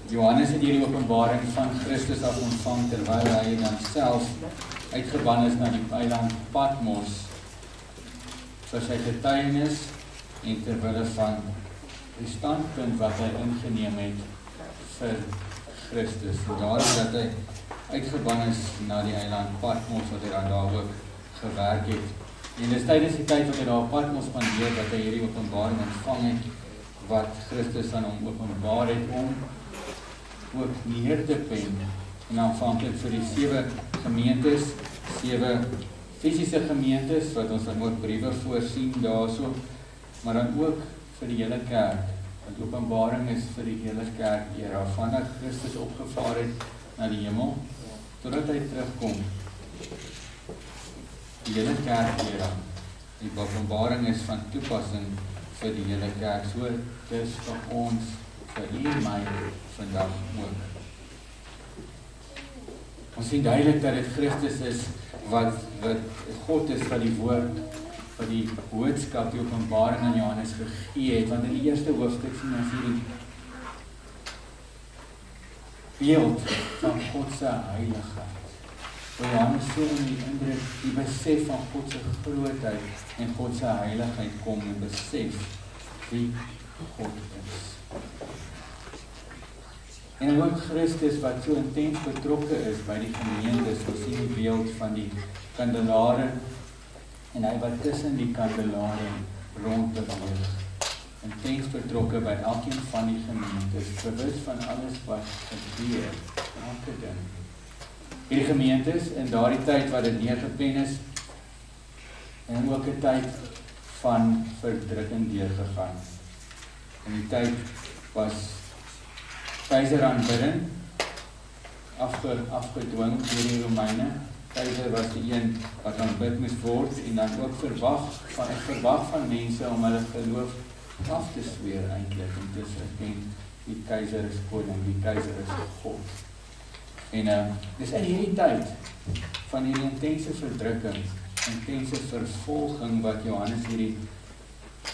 Johannes het hierdie openbaring van Christus af ontvang terwyl hy dan self uitgeban is na die eiland Patmos vir sy getuienis en terwille van die standpunt wat hy ingeneem het vir Christus. En daarom dat hy uitgeban is na die eiland Patmos wat hy dan daar ook gewerk het. En dis tydens die tyd wat hy daar op Patmos spandeer dat hy hierdie openbaring ontvang het wat Christus aan hom openbaar het om ook neer te pen en aanvanklik vir die 7 gemeentes, 7 fisiese gemeentes wat ons dan ook briewe voorsien daarso, maar dan ook vir die hele kerk. Want openbaring is vir die hele kerk era vandat Christus opgevaar het na die hemel totdat hy terugkom. Die hele kerk era. Die openbaring is van toepassing vir die hele kerk. So dis vir ons, vir u en my vandag ook. Ons sien duidelik dat dit Christus is wat God is wat die woord, wat die boodskap, die openbaring aan Johannes gegee het, want in die eerste hoofstuk sien ons hierdie beeld van God se heiligheid. Waar Johannes so in die indruk, die besef van God se grootheid en God se heiligheid kom en besef wie God is. En ook Christus wat so intens betrokke is by die gemeentes, ons sien die beeld van die kandelare en hy wat tussen die kandelare rondbeweeg. Intens betrokke by elkeen van die gemeentes, bewus van alles wat gebeur, elke ding. Hierdie gemeentes in daardie tyd wat dit neergepen is, en ook 'n tyd van verdrukking deurgegaan. In die tyd was keiseraanbidding afgedwing deur die Romeine. Keiser was die een wat aanbid moes word en dan ook verwag van mense om hulle geloof af te sweer eintlik en te sê die keiser is koning, die keiser is God. En dis in hierdie tyd van hierdie intense verdrukking, intense vervolging wat Johannes hierdie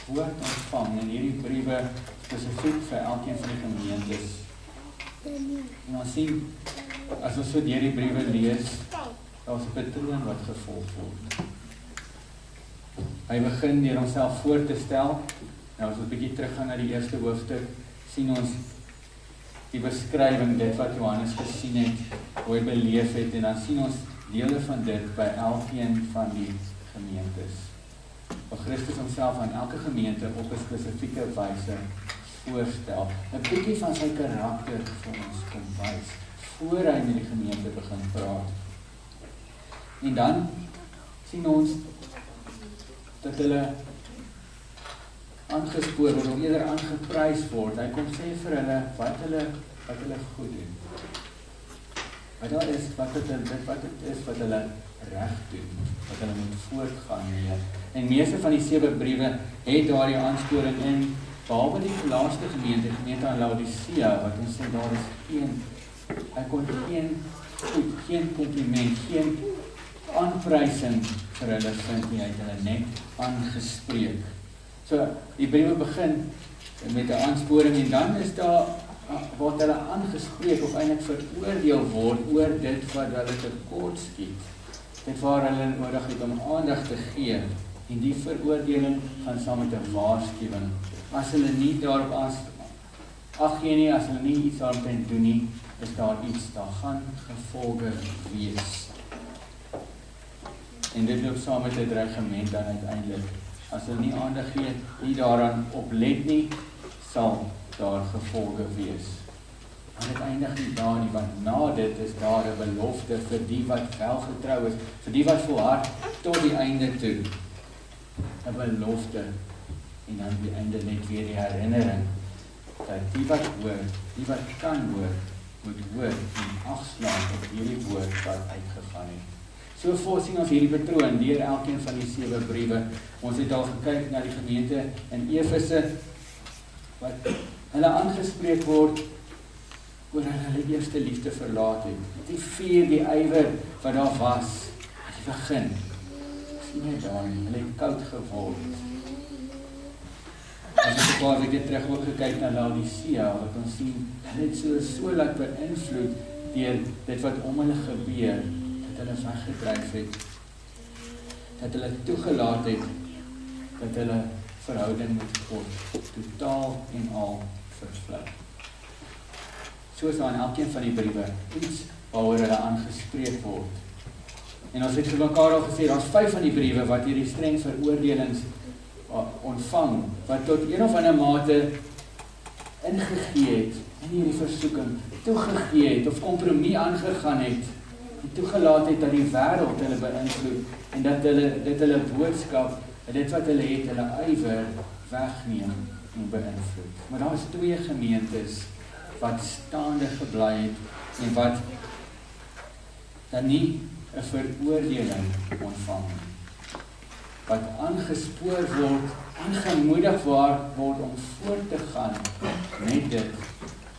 woord ontvang en hierdie briewe spesifiek vir elkeen van die gemeentes. En ons sien, as ons so deur die briewe lees, daar is 'n patroon wat gevolg word. Hy begin deur homself voor te stel. Nou as ons 'n bietjie teruggaan na die eerste hoofstuk, sien ons die beskrywing, dit wat Johannes gesien het, hoe hy beleef het, en dan sien ons dele van dit by elkeen van die gemeentes. Waar Christus homself aan elke gemeente op 'n spesifieke wyse voorstel, 'n bietjie van sy karakter vir ons kom wys, voor hy met die gemeente begin praat. En dan sien ons dat hulle aangespoor word, of eerder aangeprys word. Hy kom sê vir hulle wat hulle goed doen. Wat daar is, wat hulle reg doen, wat hulle moet voortgaan mee. En meeste van die 7 briewe het daardie aansporing in, behalwe die laaste gemeente aan Laodicea, wat ons sê daar is hy kon geen compliment, geen aanprysing vir hulle vind nie, hy het hulle net aangespreek. So, die briewe begin met 'n aansporing en dan is daar, word hulle aangespreek of eintlik veroordeel word oor dit wat hulle tekort skiet. Dit waar hulle nodig het om aandag te gee en die veroordeling gaan saam met 'n waarskuwing. As hulle nie daarop ag gee nie, as hulle nie iets daarop doen nie, is daar gaan gevolge wees. En dit loop saam met 'n dreigement dan uiteindelik. As hulle nie aandag gee, nie daaraan oplet nie, sal daar gevolge wees. En dit eindig nie daar nie, want na dit is daar 'n belofte vir die wat wel getrou is, vir die wat volhard tot die einde toe. 'n Belofte. En dan die einde net weer die herinnering, dat die wat hoor, die wat kan hoor, moet hoor en agslaan op hierdie woord wat uitgegaan het. So sien ons hierdie patroon deur elkeen van die 7 briewe. Ons het al gekyk na die gemeente in Efese, wat hulle aangespreek word oor hulle eerste liefde verlaat het. Die vuur, die ywer wat daar was, at die begin, sien jy daar nie, hulle het koud geword. As ons paar weke terug ook gekyk na Laodicea, wat ons sien, hulle het so laat beïnvloed deur dit wat om hulle gebeur, dat hulle weggedryf het, dat hulle toegelaat het, dat hulle verhouding met God totaal en al vervlug. So is daar in elkeen van die briewe iets waaroor hulle aangespreek word. En ons het vir mekaar al gesê, daar's 5 van die briewe wat hierdie streng veroordelings ontvang, wat tot een of ander mate ingegee het in hierdie versoeking, toegegee het of kompromie aangegaan het en toegelaat het dat die wêreld hulle beïnvloed en dat hulle boodskap en dit wat hulle het, hulle ywer wegneem en beïnvloed. Maar daar is 2 gemeentes wat staande gebly het en wat dan nie 'n veroordeling ontvang nie. Wat aangespoor word, aangemoedig word om voort te gaan met dit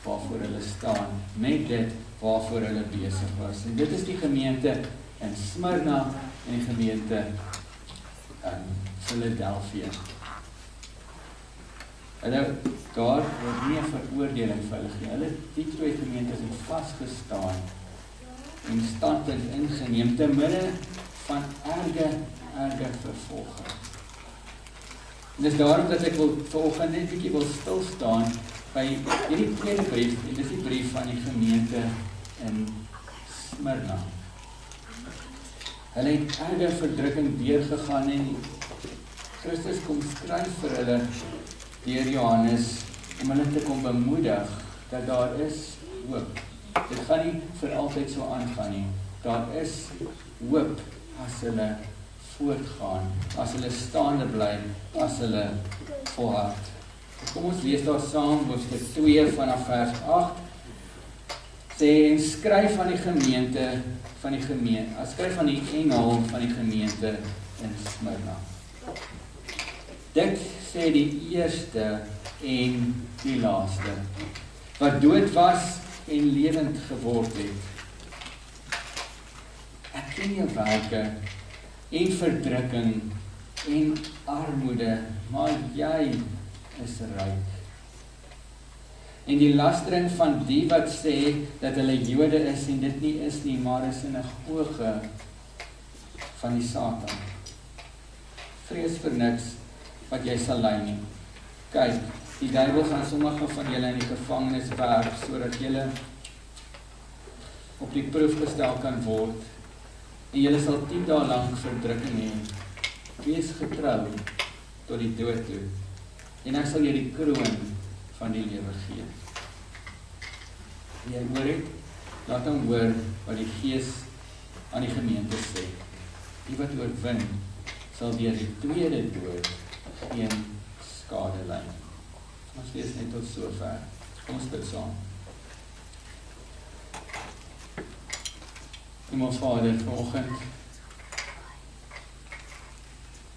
waarvoor hulle staan, met dit waarvoor hulle besig was. En dit is die gemeente in Smyrna en die gemeente in Philadelphia. Hulle daar word nie 'n veroordeling vir hulle gegee. Hulle die 2 gemeentes het vasgestaan en standpunt ingeneem te midde van erge vervolging. En dis daarom dat ek vanoggend net 'n bietjie wil stil staan by hierdie tweede brief, en dis die brief van die gemeente in Smyrna. Hulle het erge verdrukking deurgegaan en Christus kom skryf vir hulle deur Johannes om hulle te kom bemoedig dat daar is hoop. Dit gaan nie vir altyd so aangaan nie. Daar is hoop as hulle voortgaan, as hulle staande bly, as hulle volhard. Kom ons lees daar saam hoofstuk 2 vanaf vers 8. Sê en skryf aan die gemeente skryf aan die engel van die gemeente in Smyrna. Dit sê die eerste en die laaste, wat dood was en lewend geword het. Ek ken jou werke en verdrukking en armoede, maar jy is ryk. En die lastering van die wat sê dat hulle Jode is en dit nie is nie, maar is 'n sinagoge van die Satan. Vrees vir niks wat jy sal ly nie. Kyk, die duiwel gaan sommige van julle in die gevangenis werp, sodat julle op die proef gestel kan word, en julle sal 10 dae lank verdrukking hê. Wees getrou tot die dood toe, en ek sal jy die kroon van die lewe gee. Jy hoor het, laat hom hoor wat die Gees aan die gemeente sê. Die wat oorwin, sal deur die tweede dood geen skade ly. Ons lees net tot sover. Kom ons bid saam. Ons Vader, vanoggend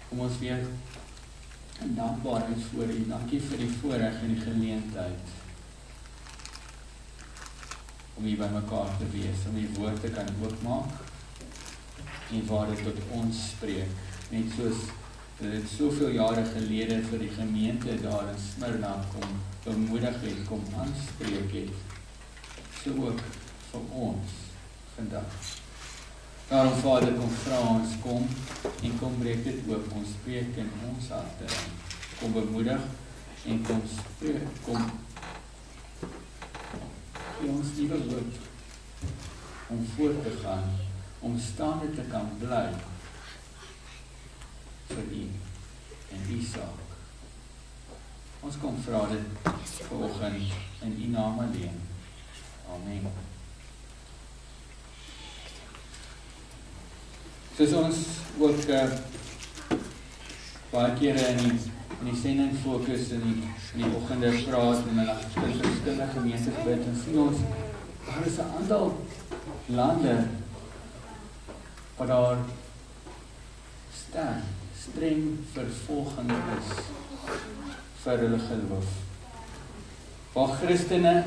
kom ons weer in dankbaarheid voor U. Dankie vir die voorreg en die geleentheid om hier by mekaar te wees, om die woord te kan oopmaak en waar dit tot ons spreek. Net soos dit soveel jare gelede vir die gemeente daar in Smyrna kom bemoedig het, kom aanspreek het, so ook vir ons vandag. Daarom Vader, kom vra ons, kom en kom breek dit oop, kom spreek in ons harte, kom bemoedig en kom spreek, kom gee ons nuwe hoop om voort te gaan, om staande te kan bly vir U en U saak. Ons kom vra dit vanoggend in U naam alleen. Amen. Soos ons ook baie kere in die sending fokus in die oggende praat en in verskillende gemeentes bid, en sien ons, daar is 'n aantal lande waar daar streng vervolging is vir hulle geloof. Waar Christene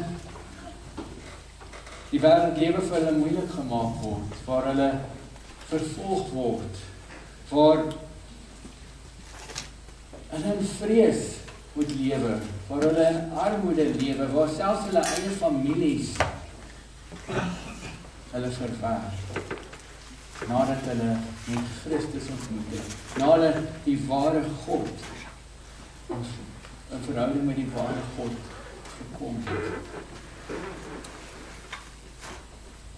die wêreld lewe vir hulle moeilik gemaak word, waar hulle vervolg word, waar hulle in vrees moet lewe, waar hulle in armoede lewe, waar selfs hulle eie families hulle verwerp, nadat hulle met Christus ontmoet het, nadat hulle die ware God, in verhouding met die ware God gekom het.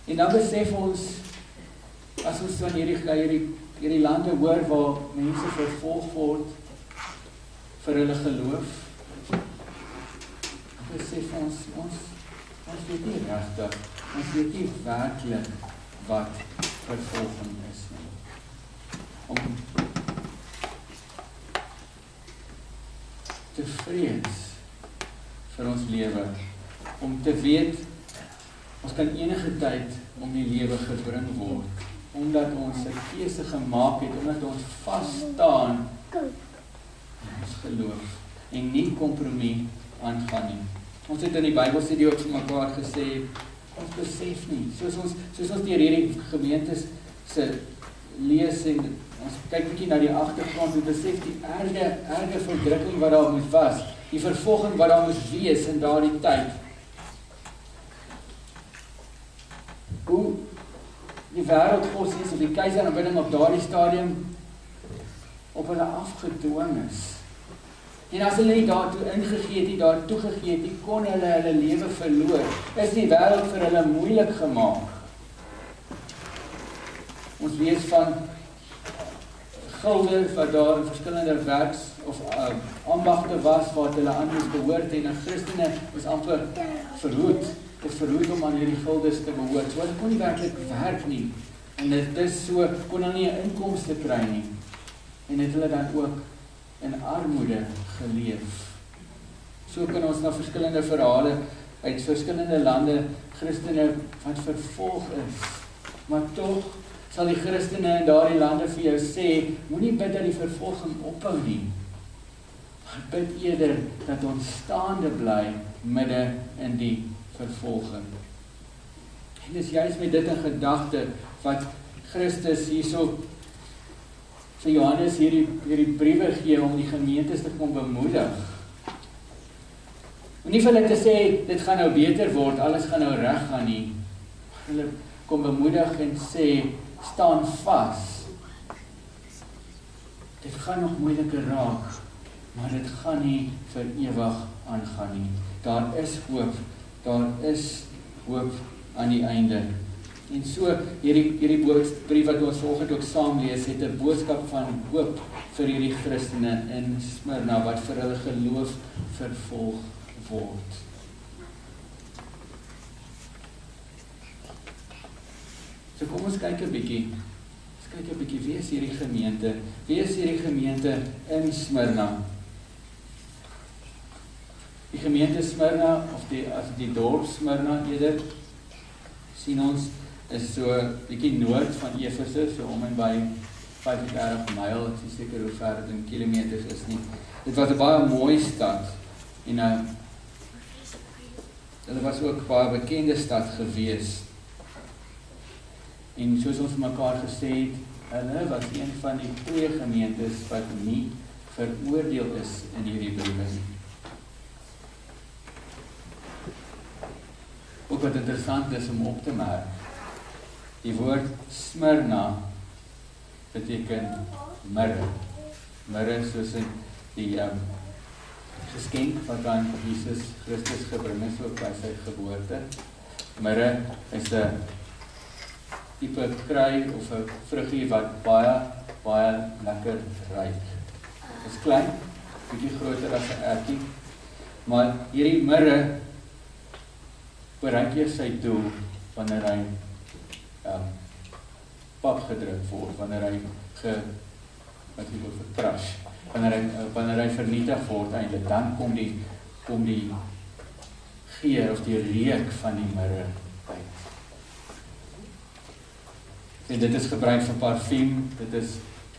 En dan besef ons, as ons van hierdie lande hoor waar mense vervolg word vir hulle geloof, besef ons weet nie regtig, ons weet nie werklik wat vervolging is nie. Om te vrees vir ons lewe, om te weet, ons kan enige tyd om die lewe gebring word, omdat ons 'n keuse gemaak het, omdat ons vas staan in ons geloof en nie kompromie aangaan nie. Ons het in die Bybelstudie ook vir mekaar gesê, ons besef nie, soos ons deur hierdie gemeentes se lees en ons kyk bietjie na die agtergrond, ons besef die erge verdrukking wat daar moet was, die vervolging wat daar moet wees in daardie tyd. Hoe die wêreldgodsdienst of die keiseraanbidding op daardie stadium op hulle afgedwing is. En as hulle nie daartoe ingegee het, nie daartoe gegee het, nie kon hulle lewe verloor. Is die wêreld vir hulle moeilik gemaak. Ons lees van gilde wat daar in verskillende werks of ambagte was wat hulle aan moes behoort en die Christene is amper verhoed om aan hierdie gildes te behoort. So hulle kon nie werklik werk nie. En dit is so, kon hulle nie 'n inkomste kry nie. En het hulle dan ook in armoede geleef. So kan ons na verskillende verhale uit verskillende lande, Christene wat vervolg is. Maar tog sal die Christene in daardie lande vir jou sê, moenie bid dat die vervolging ophou nie. Maar bid eerder dat ons staande bly midde in die vervolging. En dis juist met dit in gedagte wat Christus hierso vir Johannes hierdie briewe gee om die gemeentes te kom bemoedig. En nie vir hulle te sê, dit gaan nou beter word, alles gaan nou reg gaan nie. Hulle kom bemoedig en sê, staan vas. Dit gaan nog moeiliker raak, maar dit gaan nie vir ewig aangaan nie. Daar is hoop aan die einde. En so, hierdie brief wat ons vanoggend ook saam lees, het 'n boodskap van hoop vir hierdie Christene in Smyrna, wat vir hulle geloof vervolg word. So kom ons kyk 'n bietjie. Wie is hierdie gemeente? Wie is hierdie gemeente in Smyrna? Die gemeente Smyrna, of die dorp Smyrna eerder, sien ons, is so 'n bietjie noord van Efese, so om en by 35 myl, ek is seker hoe ver dit in kilometers is nie. Dit was 'n baie mooi stad, en hulle was ook baie bekende stad gewees. En soos ons mekaar gesê het, hulle was een van die 2 gemeentes wat nie veroordeel is in hierdie briewe nie. Ook wat interessant is om op te merk, die woord Smyrna beteken mirre. Mirre soos die geskenk wat aan Jesus Christus gebring is ook by sy geboorte. Mirre is 'n tipe krui of 'n vruggie wat baie lekker ruik. Dit is klein, bietjie groter as 'n ertjie, maar hierdie mirre bereik eers sy doel wanneer hy pap gedruk word, wanneer hy crush, wanneer hy vernietig word eintlik, dan kom die geur of die reuk van die mirre uit. En dit is gebruik vir parfuum, dit is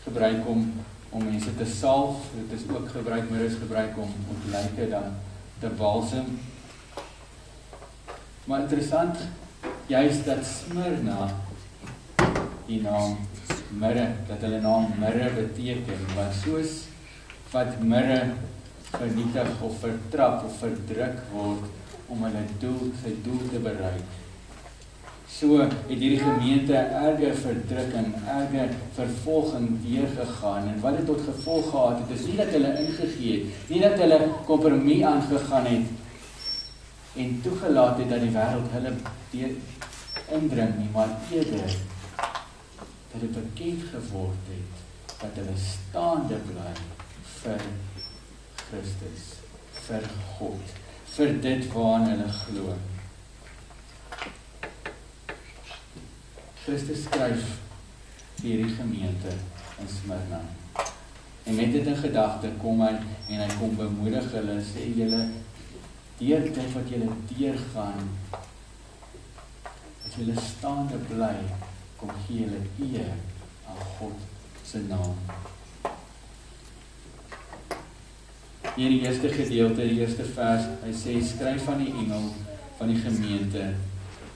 gebruik om mense te salf, dit is ook gebruik, mirre is gebruik om lyke dan te balsem. Maar interessant, juist dat Smyrna, die naam mirre, dat hulle naam mirre beteken, want soos wat mirre vernietig of vertrap of verdruk word om sy doel te bereik. So het hierdie gemeente erge verdrukking, erge vervolging deurgegaan, en wat dit tot gevolg gehad het, is nie dat hulle ingegee het, nie dat hulle kompromie aangegaan het, en toegelaat het dat die wêreld hulle indring nie, maar eerder, dat dit bekend geword het, dat hulle staande bly vir Christus, vir God, vir dit waaraan hulle glo. Christus skryf vir hierdie gemeente in Smyrna. En met dit in gedagte kom hy, en hy kom bemoedig hulle, sê julle, deur dit wat julle deurgaan, as julle staande bly, kom gee julle eer aan God se naam. Hier die eerste gedeelte, die eerste vers, hy sê, skryf aan die engel van die gemeente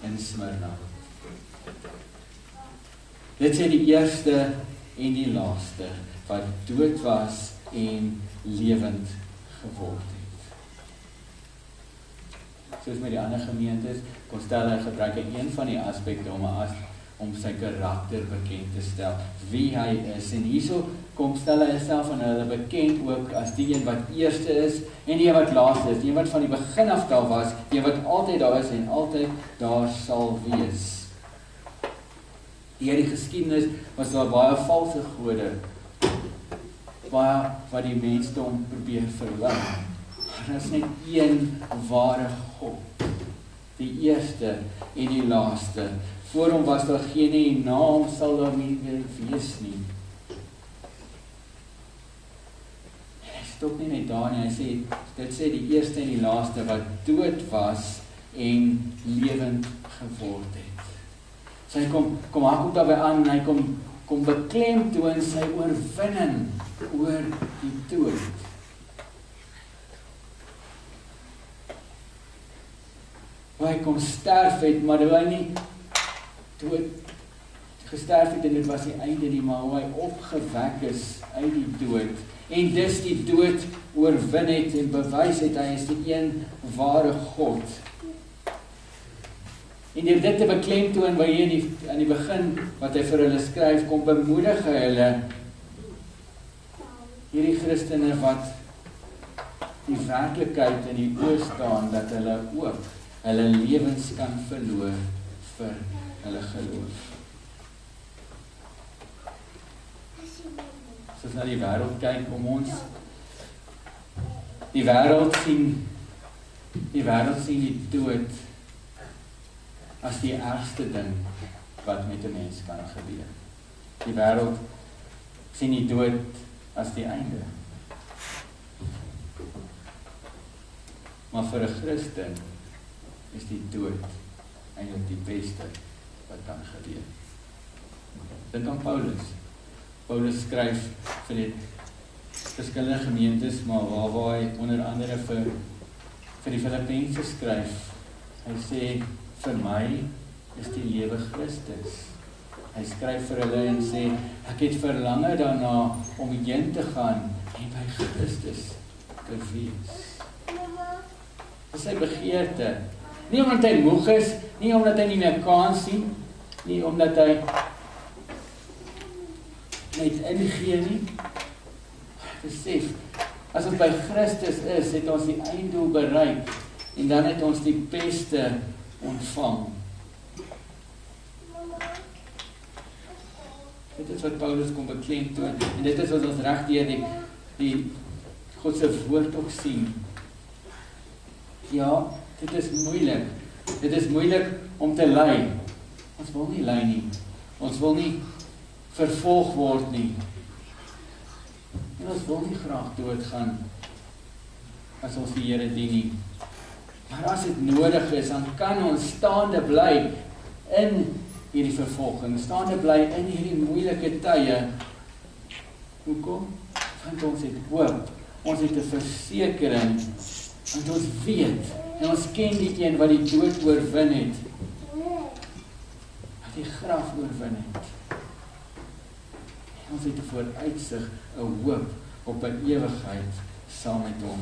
in Smyrna. Dit sê die eerste en die laaste, wat dood was en lewend geword het. Soos met die ander gemeentes, kon stel hy gebruik een van die aspekte om sy karakter bekend te stel, wie hy is, en hierso kom stel hy self aan hulle bekend ook as die een wat eerste is, en die een wat laaste is, die een wat van die begin af daar was, die een wat altyd daar is en altyd daar sal wees. Deur die geskiedenis was daar baie valse gode, baie wat die mensdom probeer verwin. Daar is net een ware God, die eerste en die laaste. Voor hom was daar geen naam, sal daar nie meer wees nie. Hy stop nie net daar nie, hy sê, dit sê die eerste en die laaste wat dood was en lewend geword het. So hy kom hak daarbij aan, en hy kom beklemtoon sy oorwinning oor die dood. Waar hy kom sterf het, maar hoe hy nie dood gesterf het, en dit was die einde nie, maar hoe hy opgewek is uit die dood, en dus die dood oorwin het, en bewys het, hy is die een ware God. En deur dit te beklemtoon, waar hy aan die begin, wat hy vir hulle skryf, kom bemoedig hy hulle, hierdie Christene wat die werklikheid in die oë staan, dat hulle ook hulle lewens kan verloor vir hulle geloof. As ons na die wêreld kyk om ons, die wêreld sien die dood as die ergste ding wat met 'n mens kan gebeur. Die wêreld sien die dood as die einde. Maar vir 'n Christen is die dood eintlik die beste wat kan gebeur. Dink aan Paulus. Paulus skryf vir die verskillende gemeentes, maar waar hy onder andere vir die Filippense skryf. Hy sê, vir my is die lewe Christus. Hy skryf vir hulle en sê, ek het verlange daarna om heen te gaan en by Christus te wees. Dit is sy begeerte. Nie omdat hy moeg is, nie omdat hy nie meer kan sien, nie omdat hy net ingee nie. Besef, as ons by Christus is, het ons die einddoel bereik, en dan het ons die beste ontvang. Dit is wat Paulus kom beklemtoon, en dit is wat ons reg deur die God se woord ook sien. Ja, dit is moeilik. Dit is moeilik om te ly. Ons wil nie ly nie. Ons wil nie vervolg word nie. En ons wil nie graag doodgaan as ons die Here dien nie. Maar as dit nodig is, dan kan ons staande bly in hierdie vervolging, staande bly in hierdie moeilike tye. Hoekom? Want ons het hoop, ons het 'n versekering, want ons weet, en ons ken die een wat die dood oorwin het, wat die graf oorwin het. En ons het 'n vooruitsig, 'n hoop op 'n ewigheid saam met hom.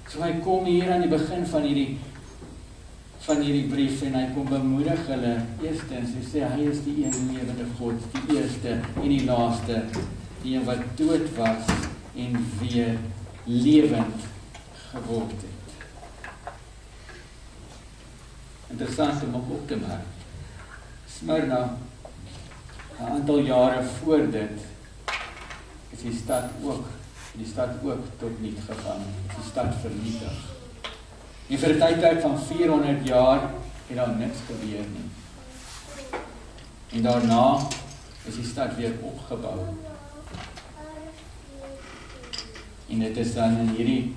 So hy kom hier aan die begin van hierdie brief en hy kom bemoedig hulle eerstens, hy sê hy is die een lewende God, die eerste en die laaste, die een wat dood was en weer lewend geword het. Interessant om op te merk. Smyrna, 'n aantal jare voor dit, is die stad ook tot niet gegaan, is die stad vernietig. En vir 'n tydperk van 400 jaar het daar niks gebeur nie. En daarna is die stad weer opgebou. En dit is dan in hierdie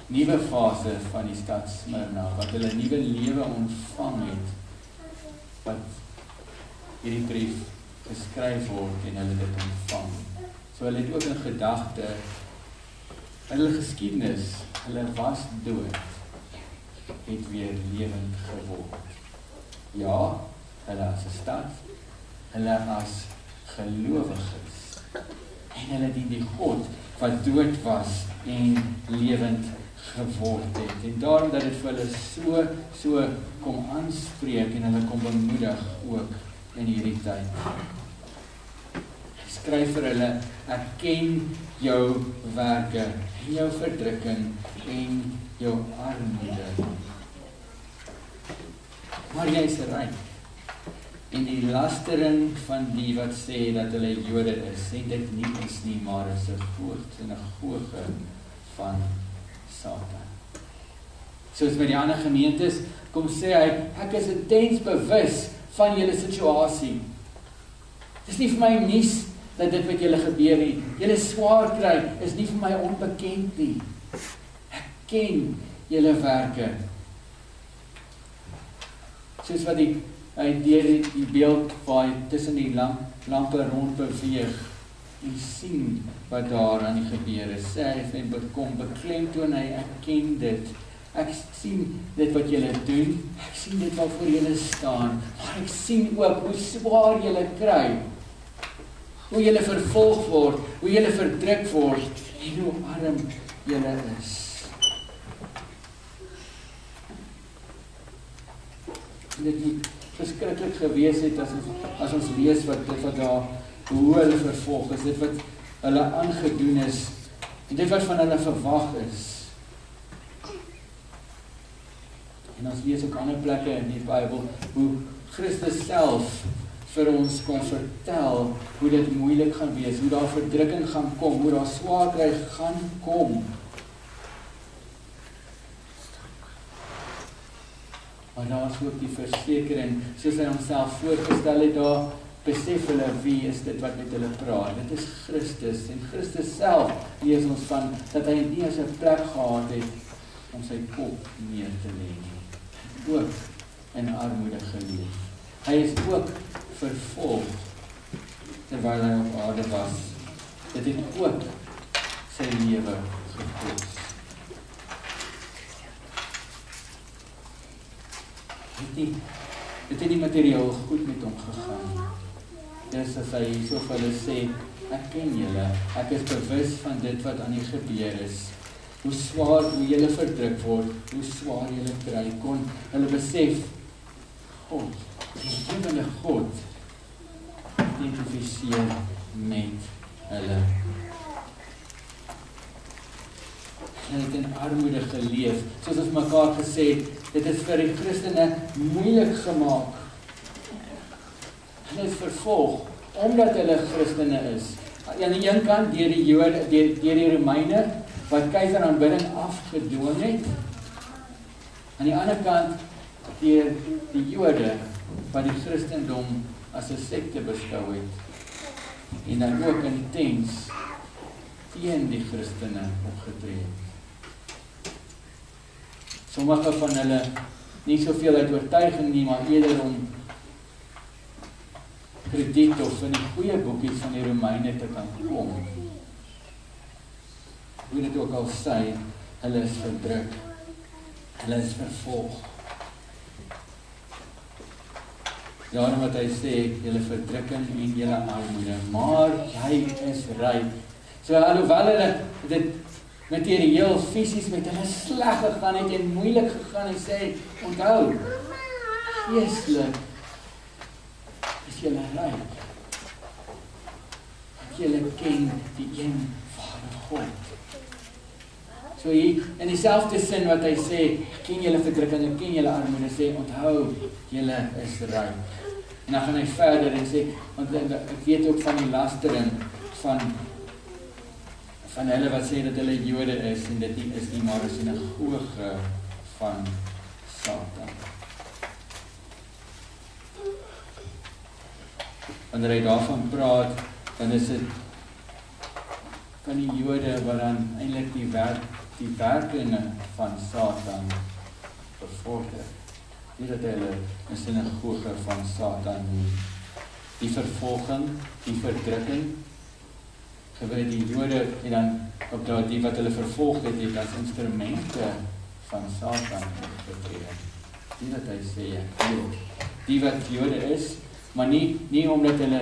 nuwe fase van die stad Smyrna, wat hulle nuwe lewe ontvang het, wat hierdie brief geskryf word en hulle dit ontvang. So hulle het ook in gedagte, hulle geskiedenis, hulle was dood, het weer lewend geword. Ja, hulle as 'n stad, hulle as gelowiges, en hulle dien die God wat dood was en lewend geword het. En daarom dat dit vir hulle so kom aanspreek en hulle kom bemoedig ook in hierdie tyd. Hy skryf vir hulle, ek ken jou werke, en jou verdrukking en jou armoede. Maar jy is ryk. En die lastering van die wat sê dat hulle Jode is, en dit nie is nie, maar is 'n sinagoge van Satan. Soos met die ander gemeentes, kom sê hy, ek is intens bewus van julle situasie. Dit is nie vir my nuus dat dit met julle gebeur nie. Julle swaar kry is nie vir my onbekend nie. Ek ken julle werke. Soos wat hy deur die beeld waar hy tussen die lampe rond beweeg en sien wat daar aan die gebeur is. Sê hy vir kom beklemtoon hy, ek ken dit. Ek sien dit wat julle doen. Ek sien dit waarvoor julle staan. Maar ek sien ook hoe swaar julle kry. Hoe julle vervolg word, hoe julle verdruk word en hoe arm julle is. En dit moet verskriklik gewees het as ons lees wat daar, hoe hulle vervolg is, dit wat hulle aangedoen is, en dit wat van hulle verwag is. En ons lees ook ander plekke in die Bybel, hoe Christus self vir ons kon vertel, hoe dit moeilik gaan wees, hoe daar verdrukking gaan kom, hoe daar swaar kry gaan kom. Maar daar is ook die versekering, soos hy homself voorgestel het daar, besef hulle wie is dit wat met hulle praat. Dit is Christus, en Christus self lees ons van, dat hy nie eens 'n plek gehad het om sy kop neer te lê nie. Ook in armoede geleef. Hy is ook vervolg terwyl hy op aarde was. Dit het ook sy lewe gekos. Dit het nie materieel goed met hom gegaan. Dis as hy so vir hulle sê, ek ken julle, ek is bewus van dit wat aan die gebeur is. Hoe swaar, hoe julle verdruk word, hoe swaar julle kry, kon hulle besef, God, die lewende God, identifiseer met hulle. En het in armoede geleef, soos ons mekaar gesê het, dit is vir die Christene moeilik gemaak. Hulle is vervolg, omdat hulle Christene is. Aan die een kant deur die Jode, deur die Romeine, wat keiseraanbidding afgedwing het. Aan die ander kant deur die Jode, wat die Christendom as 'n sekte beskou het. En dan ook intens teen die Christene opgetree het. Sommige van hulle, nie soveel uit oortuiging nie, maar eerder om krediet of in die goeie boekies van die Romeine te kan kom. Hoe dit ook al sê, hulle is verdruk, hulle is vervolg. Daarom wat hy sê, julle verdrukking en julle armoede, maar jy is ryk, So alhoewel hulle dit materieel, fisies met hulle sleg gegaan het en moeilik gegaan en sê, onthou, geestelik is julle ryk. Want julle ken die een ware God. So hier, in dieselfde sin wat hy sê, ken julle verdrukking, ken julle armoede, sê, onthou, julle is ryk. En dan gaan hy verder en sê, want ek weet ook van die lastering van hulle wat sê dat hulle Jode is, en dit nie is nie, maar 'n sinagoge van Satan. Wanneer hy daarvan praat, dan is dit van die Jode wat dan eintlik die werkinge van Satan bevorder. Nie dat hulle 'n sinagoge van Satan noem. Die vervolging, die verdrukking, gebeur die Jode en dan op die wat hulle vervolg het as instrumente van Satan opgetree. Nie dat hy sê, die wat Jode is, maar nie omdat hulle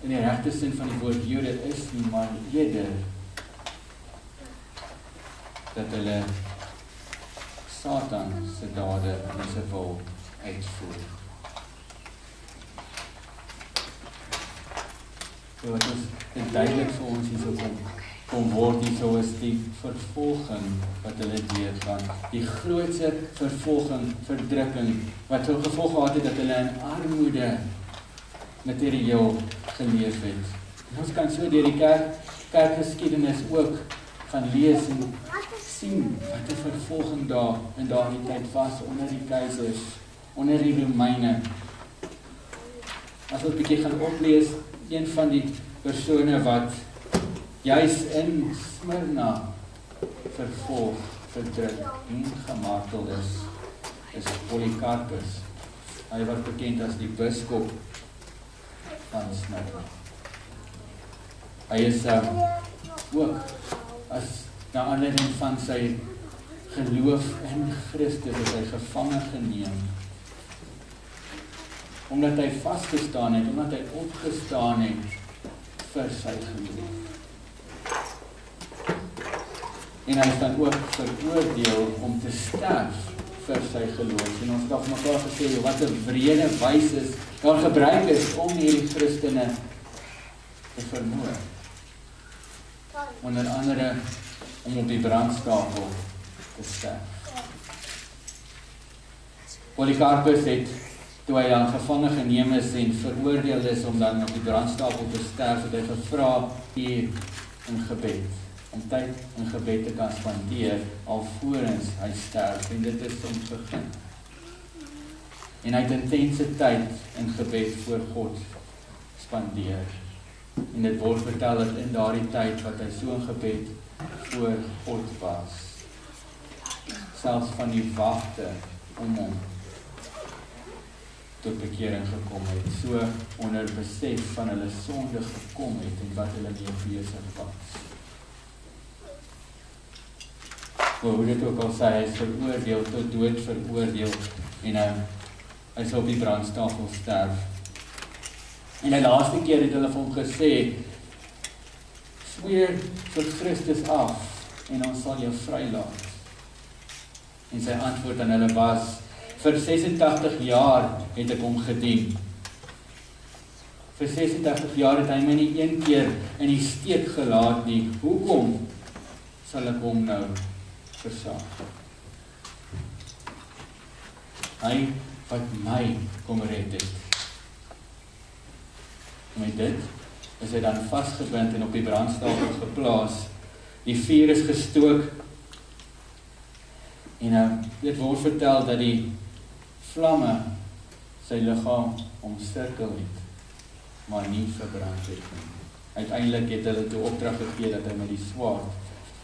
in die regte sin van die woord Jode is nie, maar eerder dat hulle Satan se dade en sy wil uitvoer. So wat is dit duidelik vir ons hierso kom word hierso is die vervolging wat hulle deurgaan. Die grootste vervolging, verdrukking, wat so gevolg gehad het dat hulle in armoede materieel geleef het. En ons kan so deur die kerkgeskiedenis ook gaan lees en sien wat die vervolging daar in daardie tyd was onder die keisers, onder die Romeine. As ons 'n bietjie gaan oplees, een van die persone wat juis in Smyrna vervolg, verdruk en gemartel is Polycarpus. Hy was bekend as die biskop van Smyrna. Hy is ook as na aanleiding van sy geloof in Christus is hy gevange geneem. Omdat hy vasgestaan het, omdat hy opgestaan het vir sy geloof. En hy is dan ook veroordeel om te sterf vir sy geloof. En ons het al mekaar gesê, wat 'n wrede wyse daar gebruik is om hierdie Christene te vermoor. Onder andere om op die brandstapel te sterf. Polycarpus het, toe hy dan gevange geneem is en veroordeel is om dan op die brandstapel te sterf, het hy gevra hier in gebed, om tyd in gebed te kan spandeer, alvorens hy sterf, en dit is soms begin. En hy het intense tyd in gebed voor God spandeer. En dit word vertel dat in daardie tyd wat hy so in gebed voor God was, selfs van die wagte om hom tot bekering gekom het, so onder besef van hulle sonde gekom het en wat hulle mee besig was. Hoe dit ook al sê, hy is veroordeel, tot dood veroordeel, en hy sal op die brandstapel sterf. En die laaste keer het hulle vir hom gesê, sweer vir Christus af, en ons sal jou vrylaat. En sy antwoord aan hulle was, vir 86 jaar het ek hom gedien. Vir 86 jaar het hy my nie een keer in die steek gelaat nie. Hoekom sal ek hom nou versaak? Hy wat my kom red het. Met dit is hy dan vasgebind en op die brandstapel geplaas. Die vuur is gestook. En dit word vertel dat die vlamme sy liggaam omsirkel het, maar nie verbrand het nie. Uiteindelik het hulle toe opdrag gegee dat hy met die swaard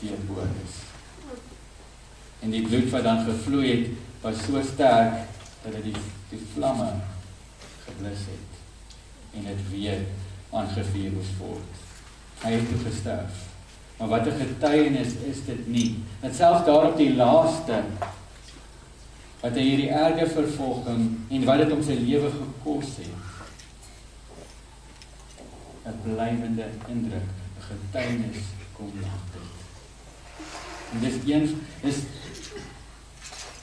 deurboor is. En die bloed wat dan gevloei het, was so sterk dat hy die vlamme geblus het en dit weer aangevuur moes word. Hy het toe gesterf. Maar wat 'n getuienis is dit nie, dat selfs daar op die laaste, wat hy hierdie erge vervolging en wat dit om sy lewe gekos het, 'n blywende indruk, 'n getuienis kom laat het. En dis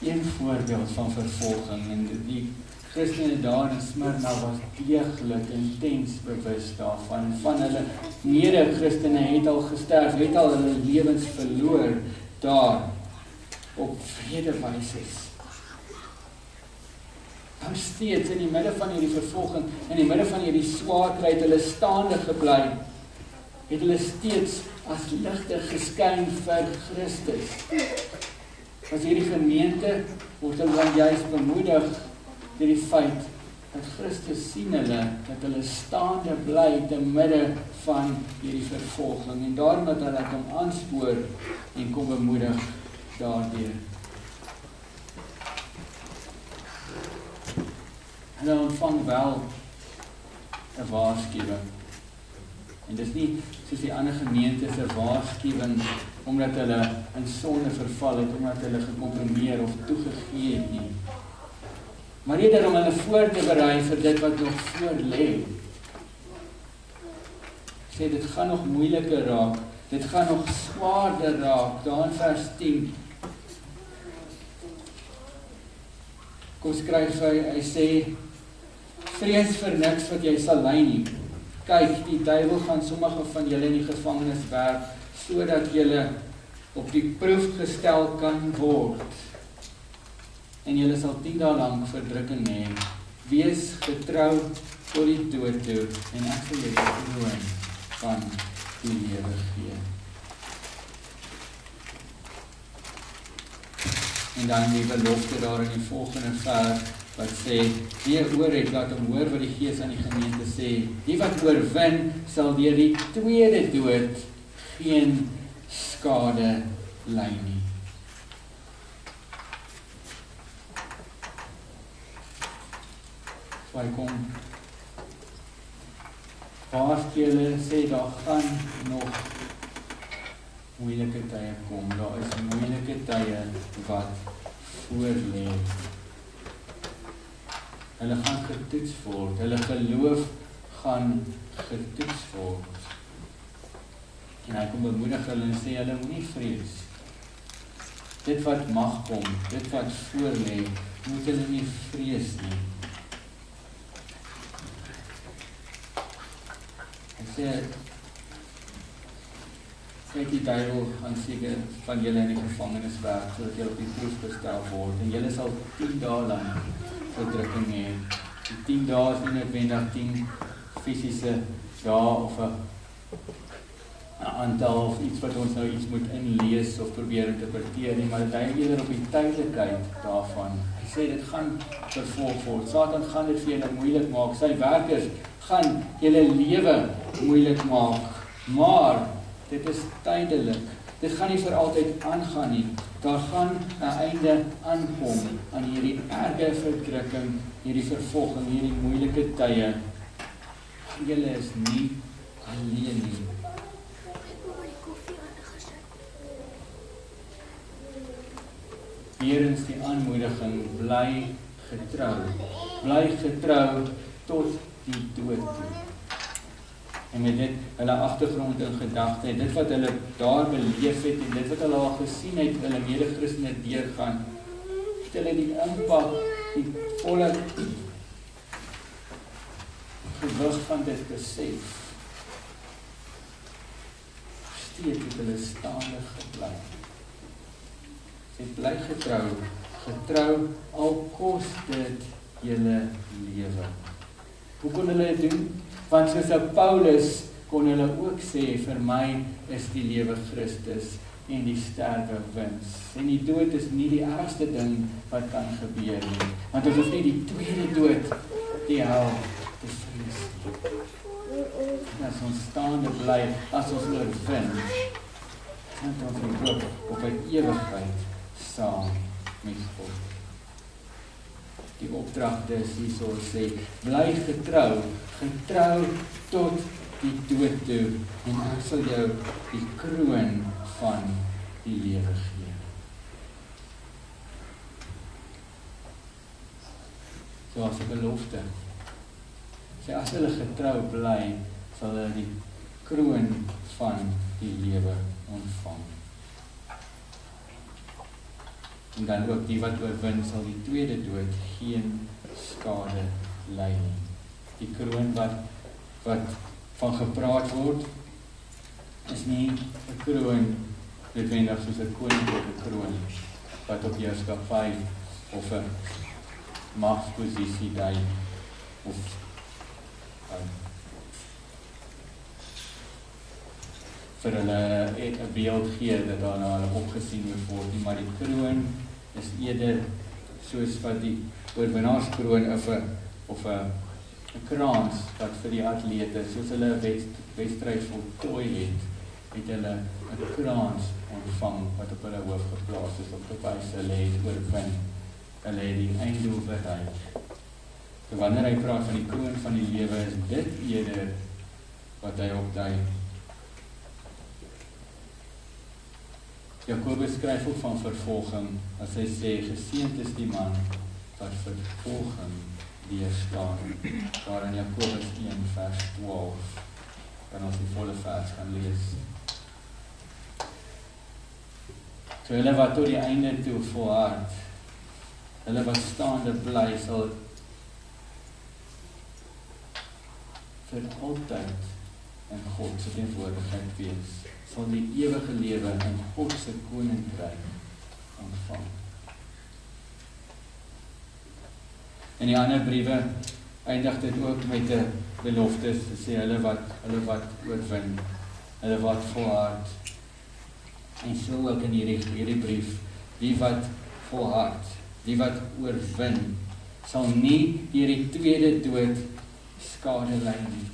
een voorbeeld van vervolging, en die Christene daar in Smyrna was deeglik intens bewus daarvan, van hulle mede-Christene het al gesterf, het al hulle lewens verloor daar, op vredewyse. Maar steeds in die midde van hierdie vervolging, in die midde van hierdie swaar kry, het hulle staande gebly, het hulle steeds as ligte geskyn vir Christus. As hierdie gemeente word hulle dan juist bemoedig deur die feit dat Christus sien hulle, dat hulle staande bly te midde van hierdie vervolging, en daarom dat hulle kom aanspoor en kom bemoedig daardeur. Hulle ontvang wel 'n waarskuwing. En dis nie soos die ander gemeentes 'n waarskuwing omdat hulle in sonde verval het, omdat hulle gekompromeer of toegegee het nie. Maar eerder om hulle voor te berei vir dit wat nog voor lê. Sê dit gaan nog moeiliker raak, dit gaan nog swaarder raak, daar in vers 10. Kom skryf hy sê, vrees vir niks wat jy sal ly nie. Kyk, die duiwel gaan sommige van julle in die gevangenis werp, sodat julle op die proef gestel kan word. En julle sal 10 dae lank verdrukking hê. Wees getrou tot die dood toe, en ek sal julle die kroon van die lewe gee. En dan die belofte daar in die volgende vers, wat sê, wie oor het, laat hom hoor wat die Gees aan die gemeente sê. Die wat oorwin, sal deur die tweede dood geen skade ly nie. So hy kom waarskuwing sê, daar gaan nog moeilike tye kom, daar is moeilike tye wat voor lê. Hulle gaan getoets word, hulle geloof gaan getoets word. En hy kom bemoedig hulle en sê, hulle moenie vrees. Dit wat mag kom, dit wat voor lê, moet hulle nie vrees nie. Hy sê, kyk, die duiwel gaan seker van julle in die gevangenis werk, sodat julle op die proef gestel word, en julle sal 10 dae lang verdrukking hê. Die 10 dae is nie noodwendig 10 fisiese dae of 'n aantal of iets wat ons nou iets moet inlees of probeer interpreteer nie, maar dit dui eerder op die tydelikheid daarvan. Hy sê dit gaan vervolg word. Satan gaan dit vir julle moeilik maak. Sy werkers gaan julle lewe moeilik maak. Maar dit is tydelik. Dit gaan nie vir altyd aangaan nie. Daar gaan 'n einde aankom aan hierdie erge verdrukking, hierdie vervolging, hierdie moeilike tye. Julle is nie alleen nie. Weerens die aanmoediging, bly getrou. Bly getrou tot die dood toe. En met dit hulle agtergrond in gedagte, dit wat hulle daar beleef het en dit wat hulle al gesien het, hulle mede-Christene deurgaan, het hulle die impak, die volle gewig van dit besef. Steeds het hulle staande gebly. Sy bly getrou, getrou al kos dit julle lewe. Hoe kon hulle dit doen? Want soos Paulus kon hulle ook sê, vir my is die lewe Christus en die sterwe wins. En die dood is nie die ergste ding wat kan gebeur nie. Want ons hoef nie die tweede dood, die hel, te vrees nie. En as ons staande bly, as ons oorwin, dan ons die hoop op 'n ewigheid saam met God. Die opdragte is hierso sê, bly getrou, getrou tot die dood toe, en ek sal jou die kroon van die lewe gee. So as 'n belofte. Sê as hulle getrou bly, sal hulle die kroon van die lewe ontvang. En dan ook die wat oorwin sal die tweede dood geen skade ly nie. Die kroon wat van gepraat word, is nie 'n kroon noodwendig soos 'n koninklike kroon wat op heerskappy of 'n magsposisie dui of vir hulle 'n beeld gee dat daarna hulle opgesien moet word nie, maar die kroon is eerder soos wat die oorwinnaarskroon of 'n krans wat vir die atlete, soos hulle 'n wedstryd voltooi het hulle 'n krans ontvang wat op hulle hoof geplaas is, op bewys hulle het oorwin, hulle het die einddoel bereik. So wanneer hy praat van die kroon van die lewe, is dit eerder wat hy opdui. Jakobus skryf ook van vervolging, as hy sê, geseënd is die man wat vervolging deurstaan. Daar in Jakobus 1 vers 12, kan ons die volle vers gaan lees. So hulle wat tot die einde toe volhard, hulle wat staande bly, sal vir altyd in God se teenwoordigheid wees, sal die ewige lewe in God se koninkryk ontvang. In die ander briewe eindig dit ook met 'n belofte, sê hulle wat oorwin, hulle wat volhard. En so ook in hierdie brief, die wat volhard, die wat oorwin, sal nie deur die tweede dood skade ly nie.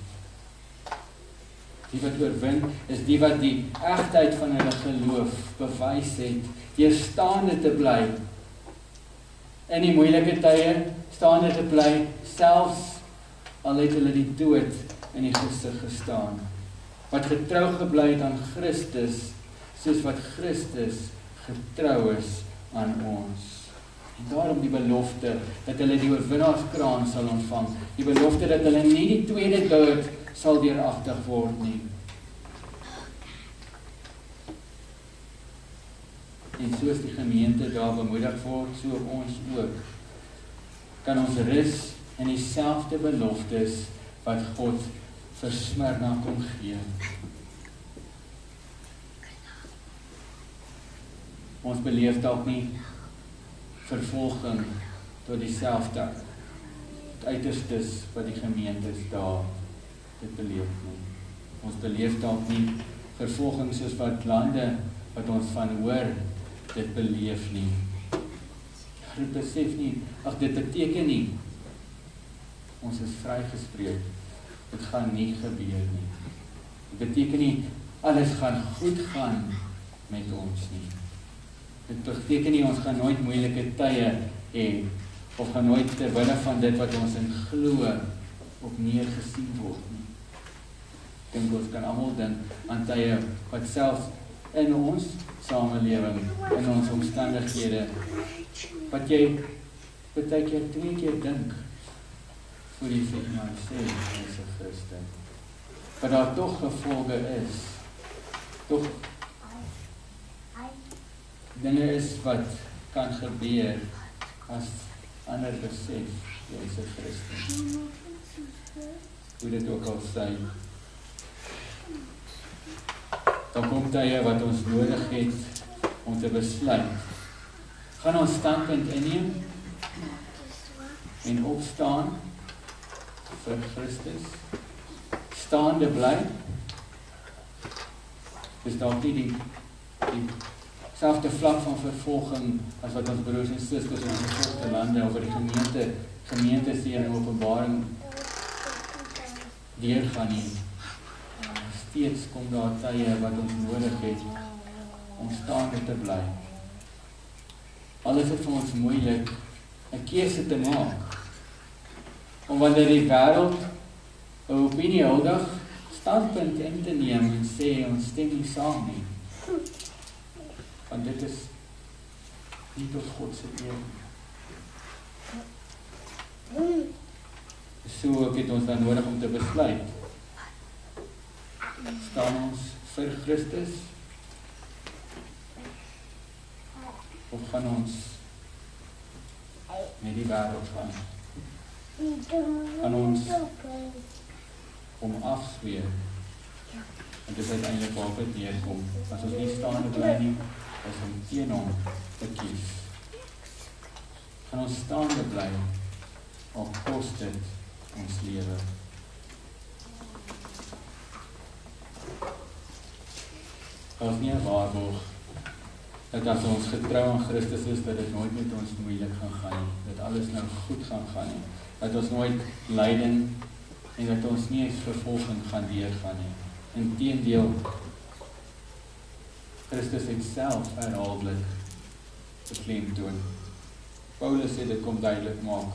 Die wat oorwin, is die wat die egtheid van hulle geloof bewys het, deur staande te bly. In die moeilike tye, staande te bly, selfs al het hulle die dood in die gesig gestaan. Wat getrou gebly het aan Christus, soos wat Christus getrou is aan ons. En daarom die belofte, dat hulle die oorwinnaarskraan sal ontvang. Die belofte dat hulle nie die tweede dood sal deuragtig word nie. En soos die gemeente daar bemoedig word, so ons ook, kan ons rus in dieselfde beloftes wat God vir Smyrna kom gee. Ons beleef dalk nie vervolging tot dieselfde uiterstes wat die gemeentes daar dit beleef nie. Ons beleef dalk nie vervolging soos wat lande wat ons van hoor dit beleef nie. Dit besef nie, dit beteken nie ons is vrygespreek. Dit gaan nie gebeur nie. Dit beteken nie alles gaan goed gaan met ons nie. Dit beteken nie ons gaan nooit moeilike tye hê of gaan nooit ter wille van dit wat ons in glo op neergesien word nie. Ek dink ons kan almal dink aan tye wat selfs in ons samelewing, in ons omstandighede, wat jy baie keer 2 keer dink voor jy vir iemand sê, jy is 'n Christen. Maar daar tog gevolge is, tog dinge is wat kan gebeur as ander besef, jy is 'n Christen. Hoe dit ook al sê, dan kom tye wat ons nodig het om te besluit. Gaan ons standpunt inneem en opstaan vir Christus, staande bly, is dalk nie die selfde vlak van vervolging as wat ons broers en susters in die vervolgde lande of die gemeentes hier in Openbaring deurgaan nie. Steeds kom daar tye wat ons nodig het om staande te bly. Al is dit vir ons moeilik 'n keuse te maak. Om wanneer die wêreld 'n opinie huldig, standpunt in te neem en sê ons stem nie saam nie. Want dit is nie tot God se eer. So het ons dan nodig om te besluit. Staan ons vir Christus? Of gaan ons met die wêreld gaan? Gaan ons om afsweer? En dit is uiteindelik waarop dit neerkom. As ons nie staande bly nie, is om teen hom te kies. Gaan ons staande bly, al kos dit ons lewe. Daar is nie 'n waarborg dat as ons getrou aan Christus is, dat dit nooit met ons moeilik gaan gaan nie, dat alles nou goed gaan gaan nie, dat ons nooit lyding en dat ons nie eens vervolging gaan deurgaan nie. Inteendeel, Christus het self herhaaldelik beklemtoon. Paulus het dit kom duidelik maak.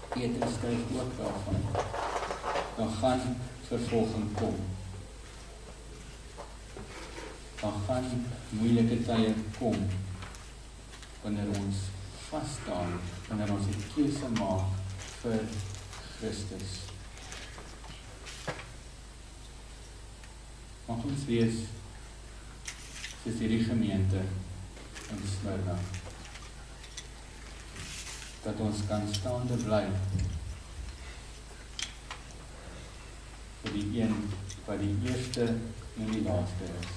Petrus skryf ook daarvan. Daar gaan vervolging kom. Daar gaan moeilike tye kom wanneer ons vas staan, wanneer ons 'n keuse maak vir Christus. Mag ons wees soos hierdie gemeente in Smyrna, dat ons kan staande bly vir die een wat die eerste en die laaste is.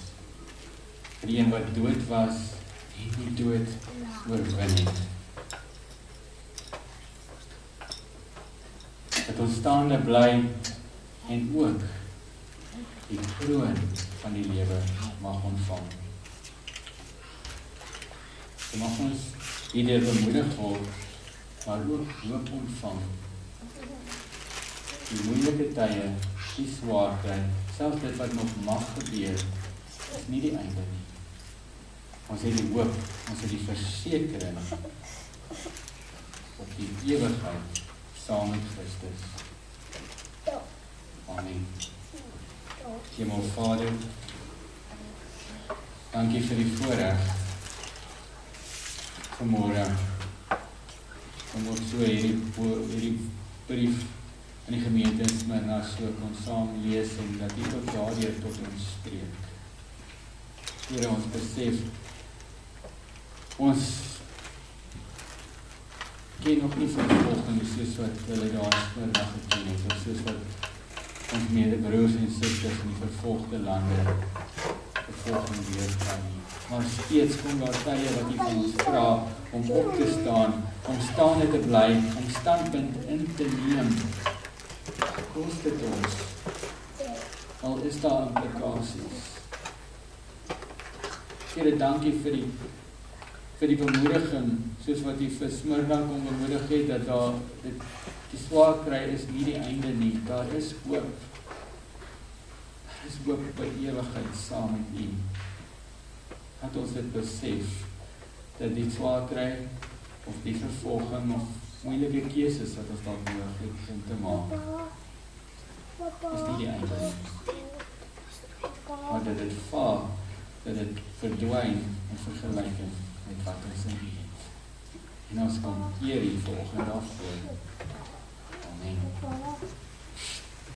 Vir die een wat dood was en die dood oorwin het. Dat ons staande bly en ook die kroon van die lewe mag ontvang. So mag ons hierdeur bemoedig word, maar ook hoop ontvang. Die moeilike tye, die swaar kry, selfs dit wat nog mag gebeur, is nie die einde nie. Ons het die hoop, ons het die versekering op die ewigheid saam met Christus. Amen. Hemelvader, dankie vir die voorreg vanmôre om ook so hierdie brief in die gemeente in Smyrna so kon saam lees en dat U ook daardeur tot ons spreek. Here, ons besef, ons ken nog nie vervolging soos wat hulle daar in Smyrna geken het, of soos wat ons medebroers en susters in die vervolgde lande vervolging weergaan nie. Maar steeds kom daar tye wat U van ons vra om op te staan, om staande te bly, om standpunt in te neem. Kost dit ons, al is daar implikasies. Here, dankie vir die bemoediging, soos wat U vir Smyrna kom bemoedig het, dat daar die swaar kry is nie die einde nie, daar is hoop. Daar is hoop by ewigheid saam met U. Dat ons dit besef, dat die swaar kry, of die vervolging, of moeilike keuses wat ons daar nodig het om te maak, is nie die einde nie. Maar dat dit vaar, dat dit verdwyn in vergelyking met wat ons in U het. En ons kom eer U volgende afvoer. Amen.